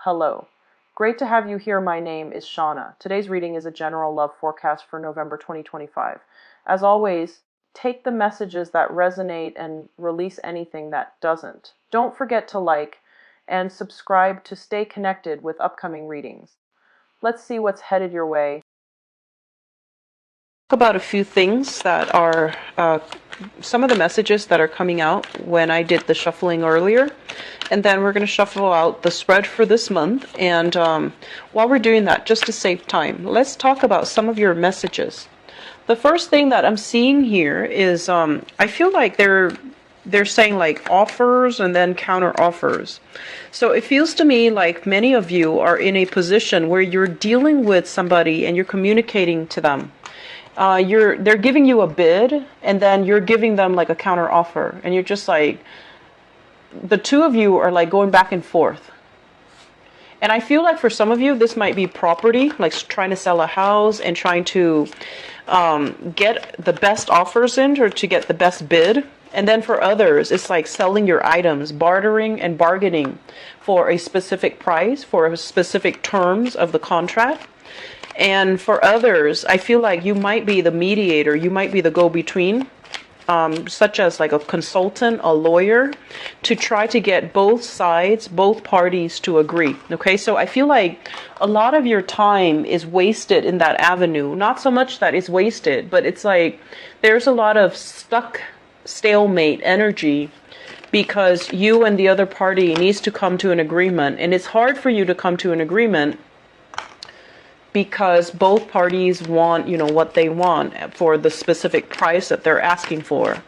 Hello. Great to have you here. My name is Shauna. Today's reading is a general love forecast for November 2025. As always, take the messages that resonate and release anything that doesn't. Don't forget to like and subscribe to stay connected with upcoming readings. Let's see what's headed your way. Talk about a few things that are some of the messages that are coming out when I did the shuffling earlier. And then we're going to shuffle out the spread for this month. And while we're doing that, just to save time, let's talk about some of your messages. The first thing that I'm seeing here is I feel like they're saying like offers and then counter offers. So it feels to me like many of you are in a position where you're dealing with somebody and you're communicating to them. They're giving you a bid and then you're giving them like a counter offer, and you're just like, the two of you are like going back and forth. And I feel like for some of you, this might be property, like trying to sell a house and trying to get the best offers in or to get the best bid. And then for others, it's like selling your items, bartering and bargaining for a specific price, for a specific terms of the contract. And for others, I feel like you might be the mediator, you might be the go-between, such as like a consultant, a lawyer, to try to get both sides, both parties to agree. Okay, so I feel like a lot of your time is wasted in that avenue. Not so much that it's wasted, but it's like there's a lot of stuck stalemate energy because you and the other party needs to come to an agreement. And it's hard for you to come to an agreement because both parties want, what they want for the specific price that they're asking for.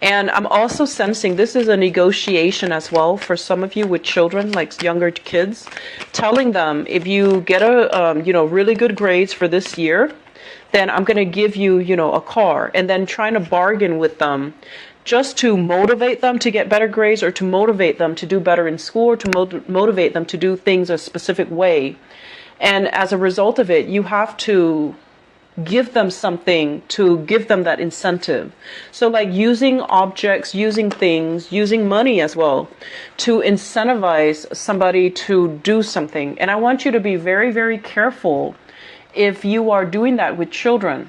And I'm also sensing this is a negotiation as well for some of you with children, like younger kids, telling them if you get really good grades for this year, then I'm going to give you, a car, and then trying to bargain with them just to motivate them to get better grades or to motivate them to do better in school or to motivate them to do things a specific way. And as a result of it, you have to give them something to give them that incentive. So like using objects, using things, using money as well to incentivize somebody to do something. And I want you to be very, very careful if you are doing that with children,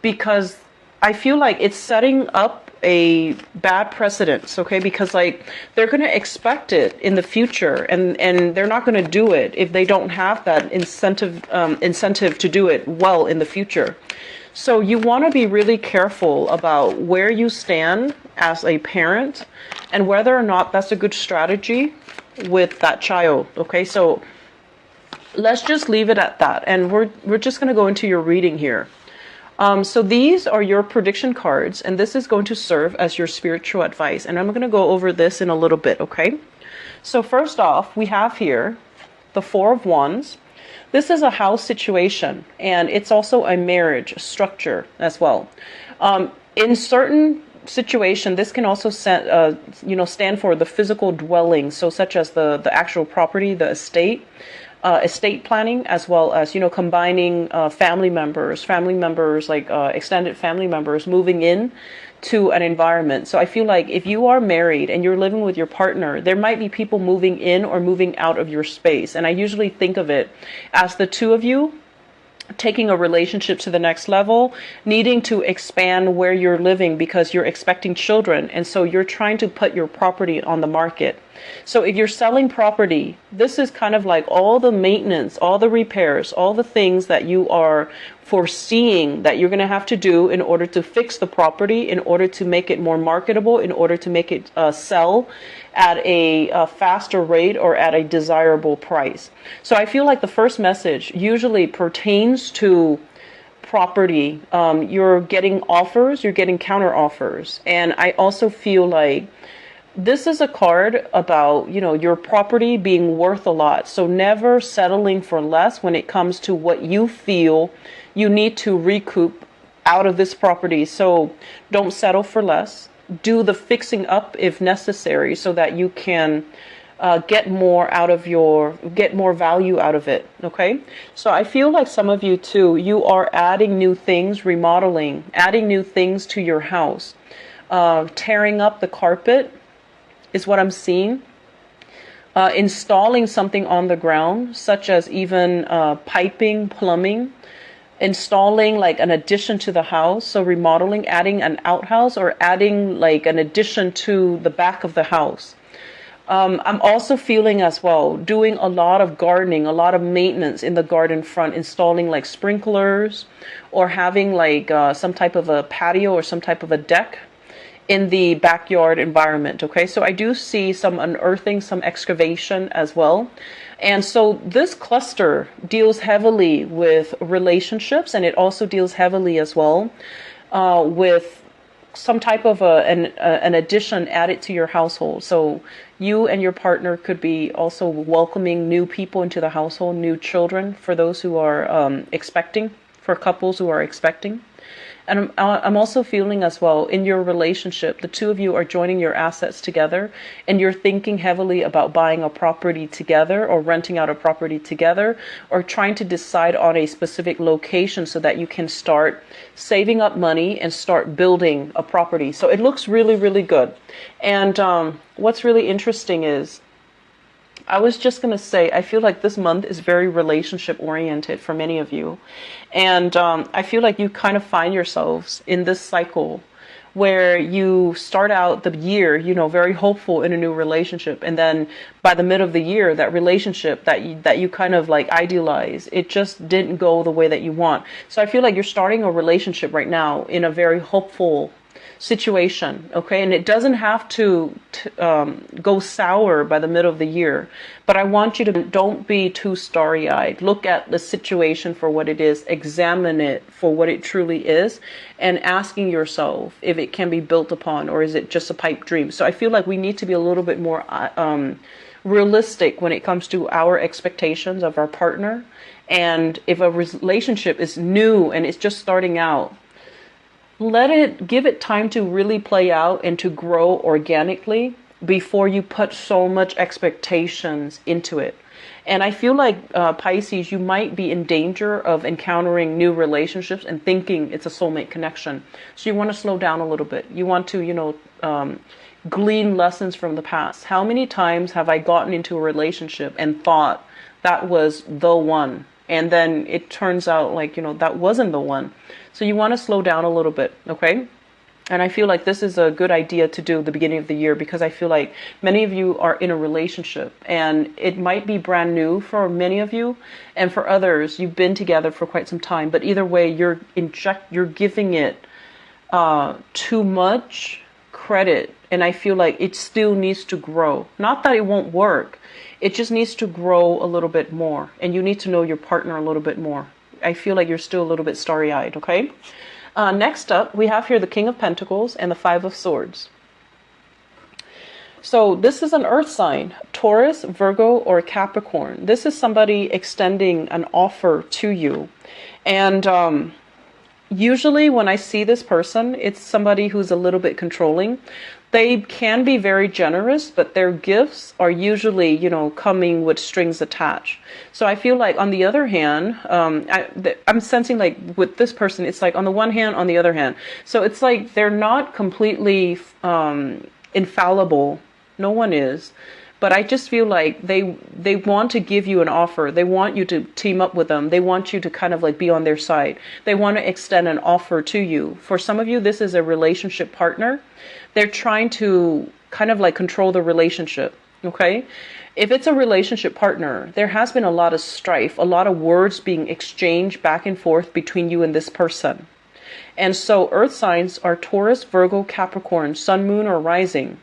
because I feel like it's setting up a bad precedence, okay? Because like they're going to expect it in the future, and they're not going to do it if they don't have that incentive to do it well in the future. So you want to be really careful about where you stand as a parent and whether or not that's a good strategy with that child, okay? So let's just leave it at that, and we're just going to go into your reading here. So these are your prediction cards, and this is going to serve as your spiritual advice. And I'm going to go over this in a little bit, okay? So first off, we have here the Four of Wands. This is a house situation, and it's also a marriage structure as well. In certain situation, this can also stand for the physical dwelling, so such as the actual property, the estate planning, as well as combining family members like extended family members moving in to an environment. So I feel like if you are married and you're living with your partner, there might be people moving in or moving out of your space. And I usually think of it as the two of you taking a relationship to the next level, needing to expand where you're living because you're expecting children. And so you're trying to put your property on the market. So if you're selling property, this is kind of like all the maintenance, all the repairs, all the things that you are foreseeing that you're going to have to do in order to fix the property, in order to make it more marketable, in order to make it sell at a faster rate or at a desirable price. So I feel like the first message usually pertains to property. You're getting offers, you're getting counter offers. And I also feel like this is a card about, your property being worth a lot. So never settling for less when it comes to what you feel you need to recoup out of this property. So don't settle for less. Do the fixing up if necessary so that you can get more value out of it. Okay. So I feel like some of you too, you are adding new things, remodeling, adding new things to your house, tearing up the carpet is what I'm seeing. installing something on the ground, such as even piping, plumbing, installing like an addition to the house, so remodeling, adding an outhouse, or adding like an addition to the back of the house. I'm also feeling as well doing a lot of gardening, a lot of maintenance in the garden front, installing like sprinklers, or having like some type of a patio or some type of a deck in the backyard environment. Okay, so I do see some unearthing, some excavation as well. And so this cluster deals heavily with relationships, and it also deals heavily as well with some type of an addition added to your household. So you and your partner could be also welcoming new people into the household, new children for those who are expecting, for couples who are expecting. And I'm also feeling as well in your relationship, the two of you are joining your assets together, and you're thinking heavily about buying a property together, or renting out a property together, or trying to decide on a specific location so that you can start saving up money and start building a property. So it looks really, really good. And what's really interesting is, I was just going to say, I feel like this month is very relationship oriented for many of you. And I feel like you kind of find yourselves in this cycle where you start out the year, very hopeful in a new relationship. And then by the mid of the year, that relationship that you kind of like idealize, it just didn't go the way that you want. So I feel like you're starting a relationship right now in a very hopeful situation, okay? And it doesn't have to go sour by the middle of the year, but I want you to don't be too starry-eyed. Look at the situation for what it is, examine it for what it truly is, and asking yourself if it can be built upon, or is it just a pipe dream. So I feel like we need to be a little bit more realistic when it comes to our expectations of our partner. And if a relationship is new and it's just starting out, give it time to really play out and to grow organically before you put so much expectations into it. And I feel like Pisces, you might be in danger of encountering new relationships and thinking it's a soulmate connection. So you want to slow down a little bit. You want to, glean lessons from the past. How many times have I gotten into a relationship and thought that was the one? And then it turns out like, that wasn't the one. So you want to slow down a little bit, okay? And I feel like this is a good idea to do at the beginning of the year, because I feel like many of you are in a relationship and it might be brand new for many of you. And for others, you've been together for quite some time. But either way, you're giving it too much credit. And I feel like it still needs to grow. Not that it won't work. It just needs to grow a little bit more. And you need to know your partner a little bit more. I feel like you're still a little bit starry-eyed, okay? Next up, we have here the King of Pentacles and the Five of Swords. So this is an earth sign, Taurus, Virgo, or Capricorn. This is somebody extending an offer to you. And usually when I see this person, it's somebody who's a little bit controlling. They can be very generous, but their gifts are usually, coming with strings attached. So I feel like on the other hand, I'm sensing like with this person, it's like on the one hand, on the other hand. So it's like they're not completely infallible. No one is. But I just feel like they want to give you an offer. They want you to team up with them. They want you to kind of like be on their side. They want to extend an offer to you. For some of you, this is a relationship partner. They're trying to kind of like control the relationship, okay? If it's a relationship partner, there has been a lot of strife, a lot of words being exchanged back and forth between you and this person. And so earth signs are Taurus, Virgo, Capricorn, Sun, Moon, or Rising.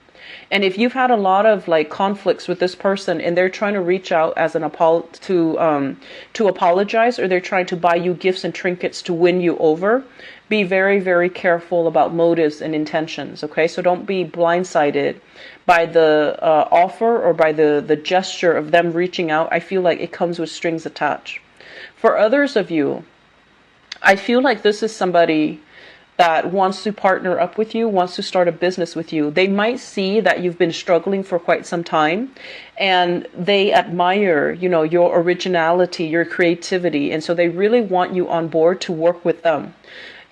And if you've had a lot of like conflicts with this person and they're trying to reach out as to apologize, or they're trying to buy you gifts and trinkets to win you over, be very, very careful about motives and intentions. Okay, so don't be blindsided by the offer or by the gesture of them reaching out. I feel like it comes with strings attached. For others of you, I feel like this is somebody that wants to partner up with you, wants to start a business with you. They might see that you've been struggling for quite some time, and they admire, your originality, your creativity. And so they really want you on board to work with them.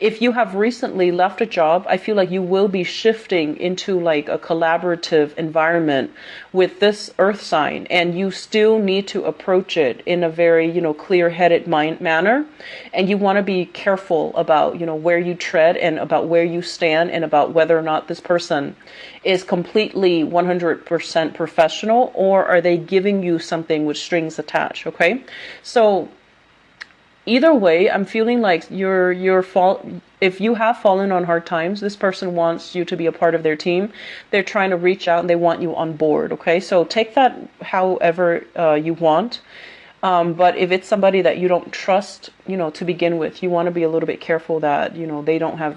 if you have recently left a job, I feel like you will be shifting into like a collaborative environment with this earth sign, and you still need to approach it in a very, clear-headed manner. And you want to be careful about, where you tread and about where you stand and about whether or not this person is completely 100% professional, or are they giving you something with strings attached, okay? So either way, I'm feeling like if you have fallen on hard times, this person wants you to be a part of their team. They're trying to reach out and they want you on board. Okay, so take that however you want. But if it's somebody that you don't trust, to begin with, you want to be a little bit careful that, they don't have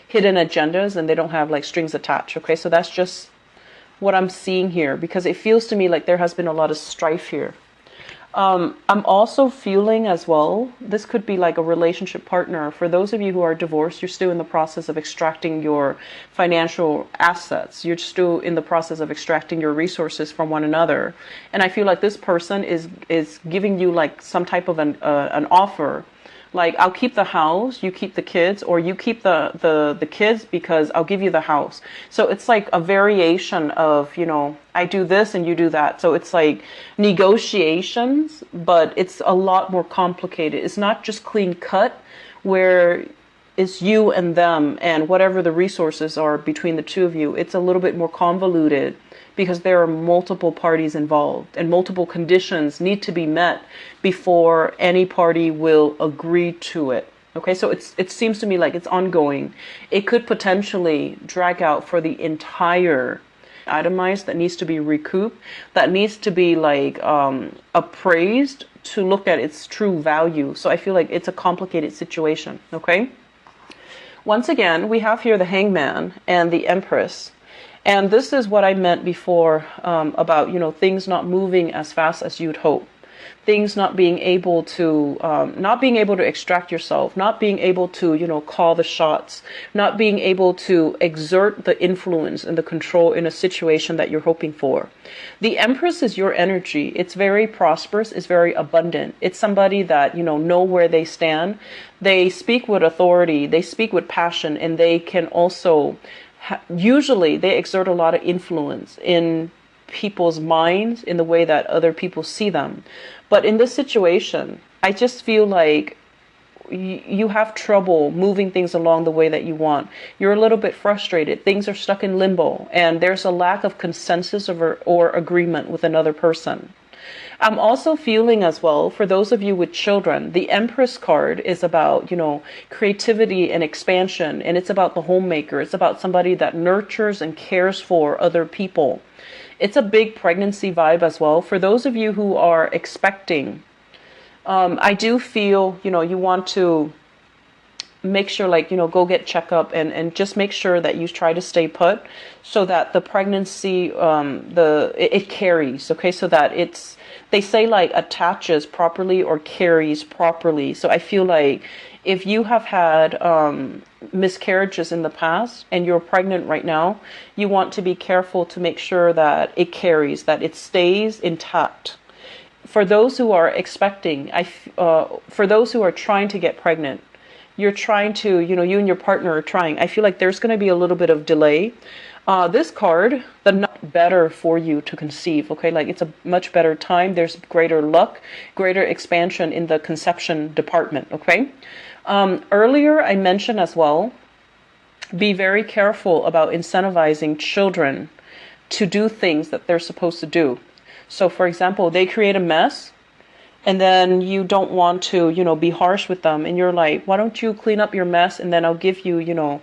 hidden agendas and they don't have like strings attached. Okay, so that's just what I'm seeing here, because it feels to me like there has been a lot of strife here. I'm also feeling as well, this could be like a relationship partner. For those of you who are divorced, you're still in the process of extracting your financial assets. You're still in the process of extracting your resources from one another. And I feel like this person is giving you like some type of an offer. Like, I'll keep the house, you keep the kids, or you keep the kids because I'll give you the house. So it's like a variation of, I do this and you do that. So it's like negotiations, but it's a lot more complicated. It's not just clean cut where it's you and them and whatever the resources are between the two of you. It's a little bit more convoluted, because there are multiple parties involved and multiple conditions need to be met before any party will agree to it. Okay, so it seems to me like it's ongoing. It could potentially drag out for the entire itemized that needs to be recouped, that needs to be like appraised to look at its true value. So I feel like it's a complicated situation. Okay, once again, we have here the Hangman and the Empress. And this is what I meant before about, things not moving as fast as you'd hope. Things not being able to extract yourself, not being able to, call the shots, not being able to exert the influence and the control in a situation that you're hoping for. The Empress is your energy. It's very prosperous. It's very abundant. It's somebody that, know where they stand. They speak with authority. They speak with passion, and they can also usually they exert a lot of influence in people's minds in the way that other people see them. But in this situation, I just feel like you have trouble moving things along the way that you want. You're a little bit frustrated. Things are stuck in limbo, and there's a lack of consensus or agreement with another person. I'm also feeling as well, for those of you with children, the Empress card is about, creativity and expansion, and it's about the homemaker. It's about somebody that nurtures and cares for other people. It's a big pregnancy vibe as well. For those of you who are expecting, I do feel, you want to make sure, like, go get checkup and just make sure that you try to stay put so that the pregnancy, it carries, okay? So that they say like attaches properly or carries properly. So I feel like if you have had miscarriages in the past and you're pregnant right now, you want to be careful to make sure that it carries, that it stays intact. For those who are expecting, for those who are trying to get pregnant, you're trying to, you and your partner are trying. I feel like there's going to be a little bit of delay. This card, the not better for you to conceive, okay? Like, it's a much better time. There's greater luck, greater expansion in the conception department, okay? Earlier, I mentioned as well, be very careful about incentivizing children to do things that they're supposed to do. So, for example, they create a mess, and then you don't want to, be harsh with them. And you're like, why don't you clean up your mess, and then I'll give you,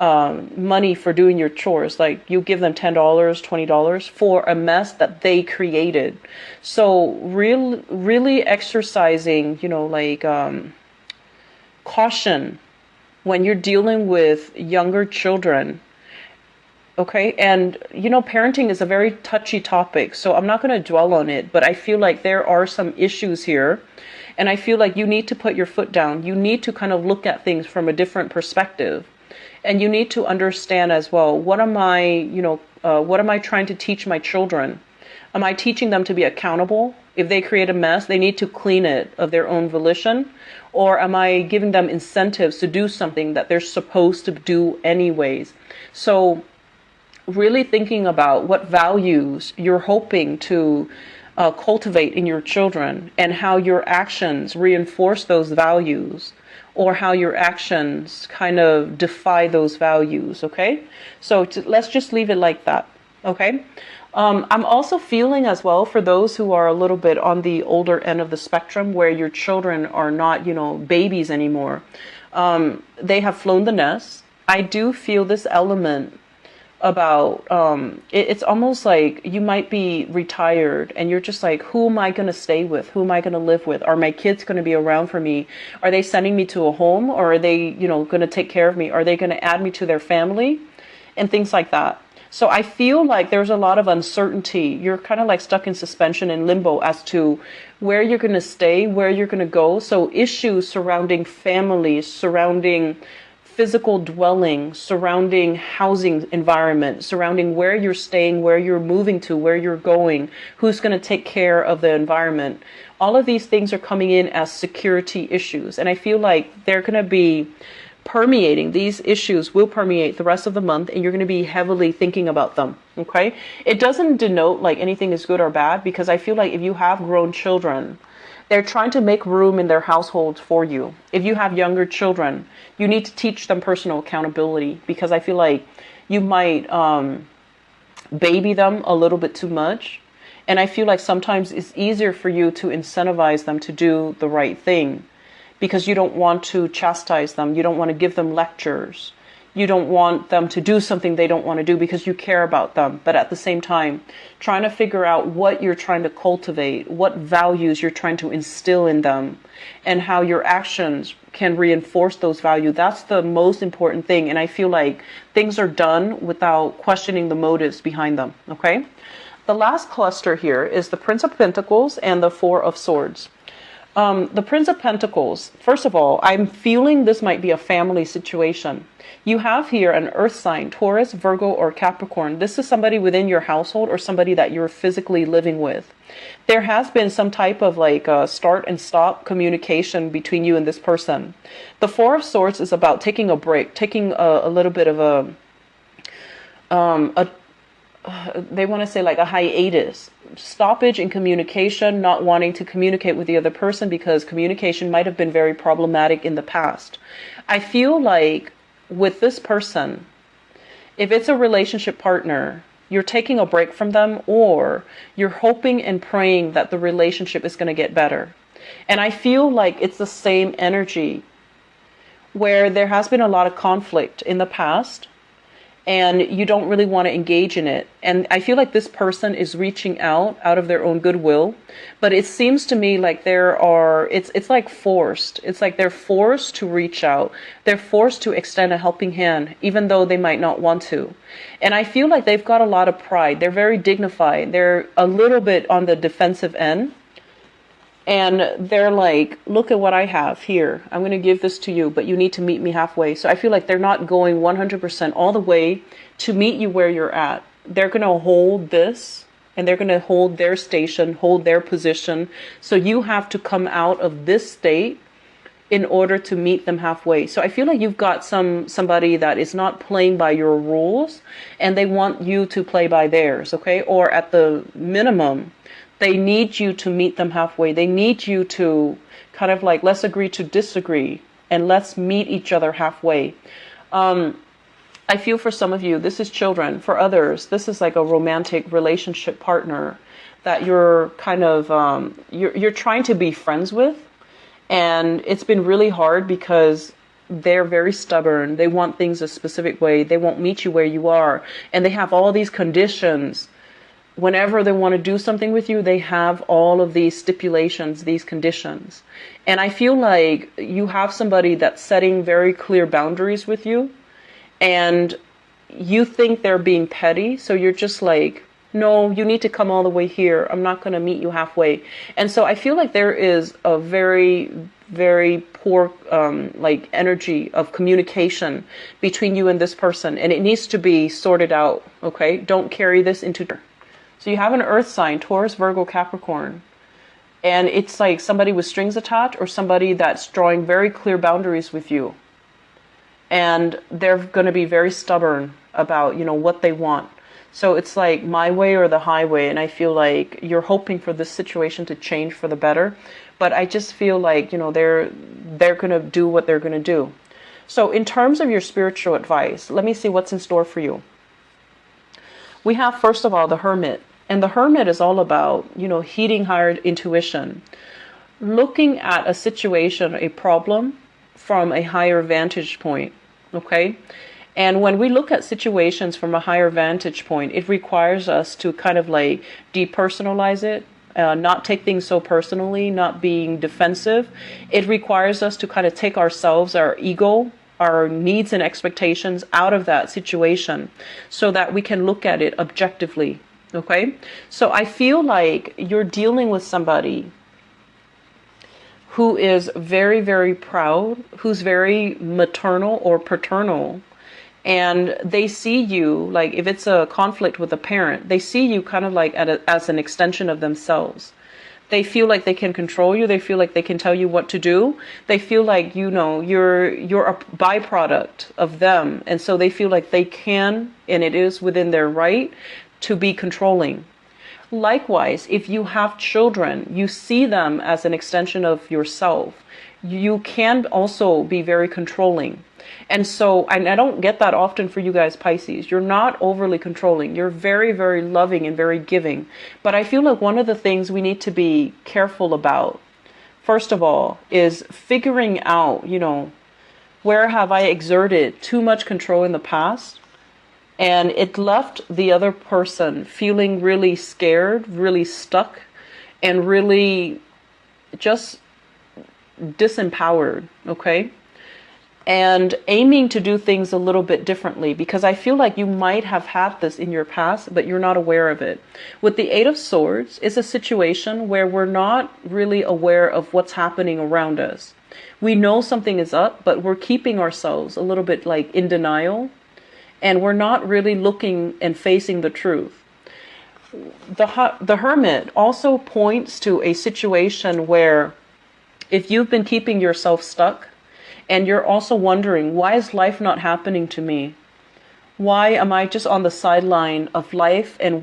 money for doing your chores. Like, you give them $10, $20 for a mess that they created. So really exercising, caution when you're dealing with younger children. Okay, and parenting is a very touchy topic, so I'm not going to dwell on it, but I feel like there are some issues here, and I feel like you need to put your foot down. You need to kind of look at things from a different perspective, and you need to understand as well, what am I trying to teach my children? Am I teaching them to be accountable? If they create a mess, they need to clean it of their own volition? Or am I giving them incentives to do something that they're supposed to do anyways? So really thinking about what values you're hoping to cultivate in your children, and how your actions reinforce those values, or how your actions kind of defy those values, okay? So let's just leave it like that, okay? I'm also feeling as well for those who are a little bit on the older end of the spectrum, where your children are not, babies anymore. They have flown the nest. I do feel this element about it's almost like you might be retired and you're just like, who am I going to stay with? Who am I going to live with? Are my kids going to be around for me? Are they sending me to a home, or are they, going to take care of me? Are they going to add me to their family and things like that? So I feel like there's a lot of uncertainty. You're kind of like stuck in suspension and limbo as to where you're going to stay, where you're going to go. So issues surrounding families, surrounding physical dwelling, surrounding housing environment, surrounding where you're staying, where you're moving to, where you're going, who's going to take care of the environment. All of these things are coming in as security issues. And I feel like they're going to be permeating, these issues will permeate the rest of the month, and you're going to be heavily thinking about them, okay? It doesn't denote like anything is good or bad, because I feel like if you have grown children, they're trying to make room in their households for you. If you have younger children, you need to teach them personal accountability, because I feel like you might baby them a little bit too much. And I feel like sometimes it's easier for you to incentivize them to do the right thing, because you don't want to chastise them. You don't want to give them lectures. You don't want them to do something they don't want to do because you care about them. But at the same time, trying to figure out what you're trying to cultivate, what values you're trying to instill in them, and how your actions can reinforce those values. That's the most important thing. And I feel like things are done without questioning the motives behind them, okay? The last cluster here is the Prince of Pentacles and the Four of Swords. The Prince of Pentacles, first of all, I'm feeling this might be a family situation. You have here an earth sign, Taurus, Virgo, or Capricorn. This is somebody within your household or somebody that you're physically living with. There has been some type of like start and stop communication between you and this person. The Four of Swords is about taking a break, taking a little bit of they want to say like a hiatus, stoppage in communication, not wanting to communicate with the other person because communication might have been very problematic in the past. I feel like with this person, if it's a relationship partner, you're taking a break from them, or you're hoping and praying that the relationship is going to get better. And I feel like it's the same energy where there has been a lot of conflict in the past, and you don't really want to engage in it. And I feel like this person is reaching out of their own goodwill, but it seems to me like it's like forced. It's like they're forced to reach out. They're forced to extend a helping hand, even though they might not want to. And I feel like they've got a lot of pride. They're very dignified. They're a little bit on the defensive end. And they're like, look at what I have here. I'm going to give this to you, but you need to meet me halfway. So I feel like they're not going 100% all the way to meet you where you're at. They're going to hold this, and they're going to hold their station, hold their position. So you have to come out of this state in order to meet them halfway. So I feel like you've got somebody that is not playing by your rules, and they want you to play by theirs, okay? Or at the minimum, they need you to meet them halfway. They need you to kind of like, let's agree to disagree and let's meet each other halfway. I feel for some of you, this is children. For others, this is like a romantic relationship partner that you're kind of, you're trying to be friends with. And it's been really hard because they're very stubborn. They want things a specific way. They won't meet you where you are. And they have all these conditions. Whenever they want to do something with you, they have all of these stipulations, these conditions. And I feel like you have somebody that's setting very clear boundaries with you, and you think they're being petty. So you're just like, no, you need to come all the way here. I'm not going to meet you halfway. And so I feel like there is a very, very poor like energy of communication between you and this person. And it needs to be sorted out. Okay. Don't carry this into. So you have an earth sign, Taurus, Virgo, Capricorn. And it's like somebody with strings attached or somebody that's drawing very clear boundaries with you. And they're going to be very stubborn about, what they want. So it's like my way or the highway. And I feel like you're hoping for this situation to change for the better. But I just feel like, they're going to do what they're going to do. So in terms of your spiritual advice, let me see what's in store for you. We have, first of all, the Hermit. And the Hermit is all about, heeding higher intuition. Looking at a situation, a problem, from a higher vantage point. Okay? And when we look at situations from a higher vantage point, it requires us to kind of like depersonalize it, not take things so personally, not being defensive. It requires us to kind of take ourselves, our ego, our needs and expectations out of that situation so that we can look at it objectively. Okay? So I feel like you're dealing with somebody who is very, very proud, who's very maternal or paternal, and they see you, like if it's a conflict with a parent, they see you kind of like as an extension of themselves. They feel like they can control you. They feel like they can tell you what to do. They feel like, you're a byproduct of them. And so they feel like they can, and it is within their right to be controlling. Likewise, if you have children, you see them as an extension of yourself. You can also be very controlling. And so, and I don't get that often for you guys, Pisces. You're not overly controlling. You're very, very loving and very giving. But I feel like one of the things we need to be careful about, first of all, is figuring out, where have I exerted too much control in the past? And it left the other person feeling really scared, really stuck, and really just disempowered, okay? And aiming to do things a little bit differently, because I feel like you might have had this in your past, but you're not aware of it. With the Eight of Swords, it's a situation where we're not really aware of what's happening around us. We know something is up, but we're keeping ourselves a little bit like in denial. And we're not really looking and facing the truth. The Hermit also points to a situation where if you've been keeping yourself stuck and you're also wondering, why is life not happening to me? Why am I just on the sideline of life and